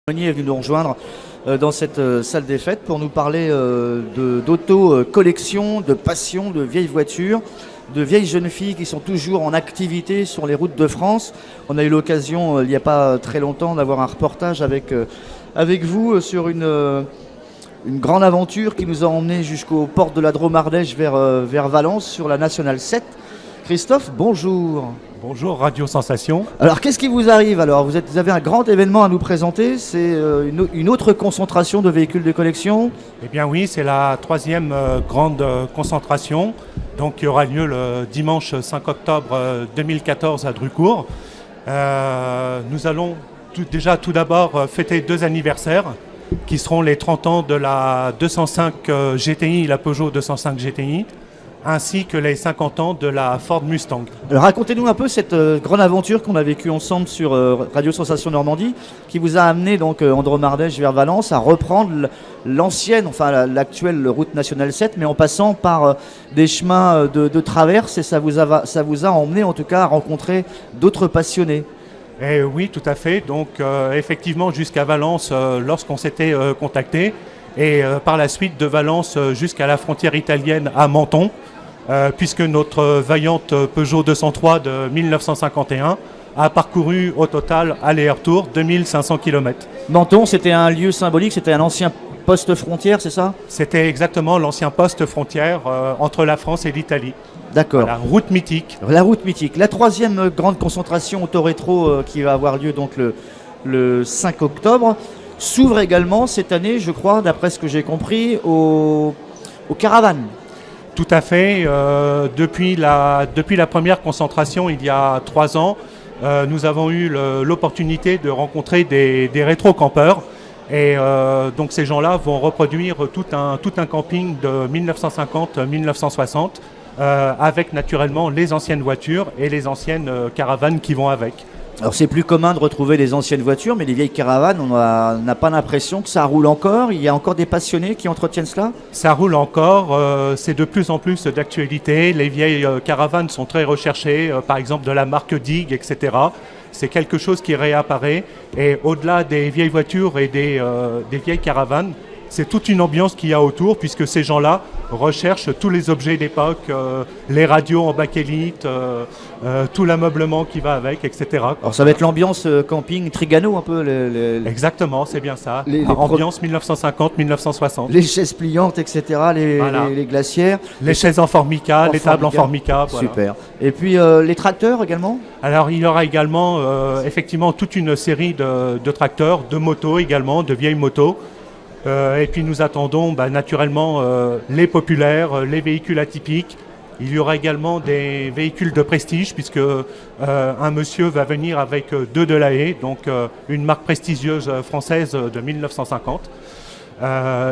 Est venu nous rejoindre dans cette salle des fêtes pour nous parler d'auto-collection, de passion, de vieilles voitures, de vieilles jeunes filles qui sont toujours en activité sur les routes de France. On a eu l'occasion il n'y a pas très longtemps d'avoir un reportage avec vous sur une grande aventure qui nous a emmenés jusqu'aux portes de la Drôme-Ardèche vers Valence sur la Nationale 7. Christophe, bonjour. Bonjour Radio Sensation. Alors qu'est-ce qui vous arrive alors vous avez un grand événement à nous présenter, c'est une autre concentration de véhicules de collection. Eh bien oui, c'est la troisième grande concentration, donc qui aura lieu le dimanche 5 octobre 2014 à Drucourt. Nous allons tout d'abord fêter deux anniversaires qui seront les 30 ans de la 205 GTI, la Peugeot 205 GTI, ainsi que les 50 ans de la Ford Mustang. Alors racontez-nous un peu cette grande aventure qu'on a vécue ensemble sur Radio Sensation Normandie, qui vous a amené donc en Drôme-Ardèche vers Valence à reprendre l'ancienne, enfin l'actuelle route nationale 7, mais en passant par des chemins de traverse, et ça vous a emmené en tout cas à rencontrer d'autres passionnés. Et oui, tout à fait. Donc effectivement jusqu'à Valence lorsqu'on s'était contacté, et par la suite de Valence jusqu'à la frontière italienne à Menton, puisque notre vaillante Peugeot 203 de 1951 a parcouru au total aller-retour 2500 km. Menton, c'était un lieu symbolique, c'était un ancien poste frontière, c'est ça? C'était exactement l'ancien poste frontière entre la France et l'Italie. D'accord. La route mythique. La route mythique. La troisième grande concentration auto-rétro qui va avoir lieu donc le 5 octobre s'ouvre également cette année, je crois, d'après ce que j'ai compris, aux caravanes. Tout à fait. Depuis la première concentration, il y a 3 ans, nous avons eu l'opportunité de rencontrer des rétro-campeurs. Et donc ces gens-là vont reproduire tout un camping de 1950-1960 avec naturellement les anciennes voitures et les anciennes caravanes qui vont avec. Alors c'est plus commun de retrouver les anciennes voitures, mais les vieilles caravanes, on n'a pas l'impression que ça roule encore. Il y a encore des passionnés qui entretiennent cela? Ça roule encore, c'est de plus en plus d'actualité. Les vieilles caravanes sont très recherchées, par exemple de la marque Dig, etc. C'est quelque chose qui réapparaît. Et au-delà des vieilles voitures et des vieilles caravanes, c'est toute une ambiance qu'il y a autour, puisque ces gens-là recherchent tous les objets d'époque, les radios en bakélite, tout l'ameublement qui va avec, etc. Alors ça va être l'ambiance camping Trigano un peu Exactement, c'est bien ça. Ambiance 1950-1960. Les chaises pliantes, etc., les glacières. Les chaises en formica, les tables en formica. Voilà. Super. Et puis les tracteurs également? Alors il y aura également effectivement toute une série de tracteurs, de motos également, de vieilles motos. Et puis nous attendons naturellement les populaires, les véhicules atypiques. Il y aura également des véhicules de prestige puisque un monsieur va venir avec deux Delahaye, donc une marque prestigieuse française de 1950.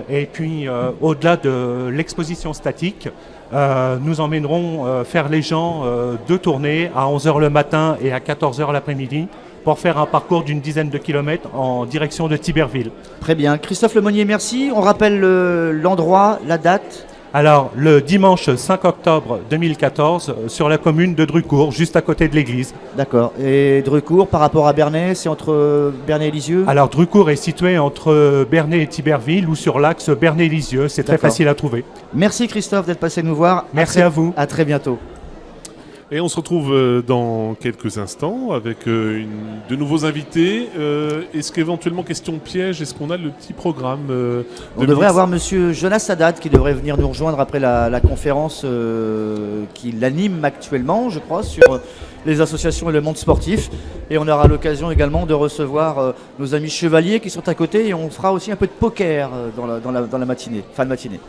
Et puis au-delà de l'exposition statique, nous emmènerons faire les gens deux tournées à 11h le matin et à 14h l'après-midi, pour faire un parcours d'une dizaine de kilomètres en direction de Tiberville. Très bien. Christophe Lemonnier, merci. On rappelle l'endroit, la date. Alors, le dimanche 5 octobre 2014, sur la commune de Drucourt, juste à côté de l'église. D'accord. Et Drucourt, par rapport à Bernay, c'est entre Bernay et Lisieux? Alors, Drucourt est situé entre Bernay et Tiberville ou sur l'axe Bernay-Lisieux. C'est très facile à trouver. Merci Christophe d'être passé nous voir. Merci à vous. À très bientôt. Et on se retrouve dans quelques instants avec de nouveaux invités. Est-ce qu'éventuellement, question piège, est-ce qu'on a le petit programme On devrait avoir monsieur Jonas Haddad qui devrait venir nous rejoindre après la conférence qu'il anime actuellement, je crois, sur les associations et le monde sportif. Et on aura l'occasion également de recevoir nos amis chevaliers qui sont à côté, et on fera aussi un peu de poker dans la matinée, fin de matinée.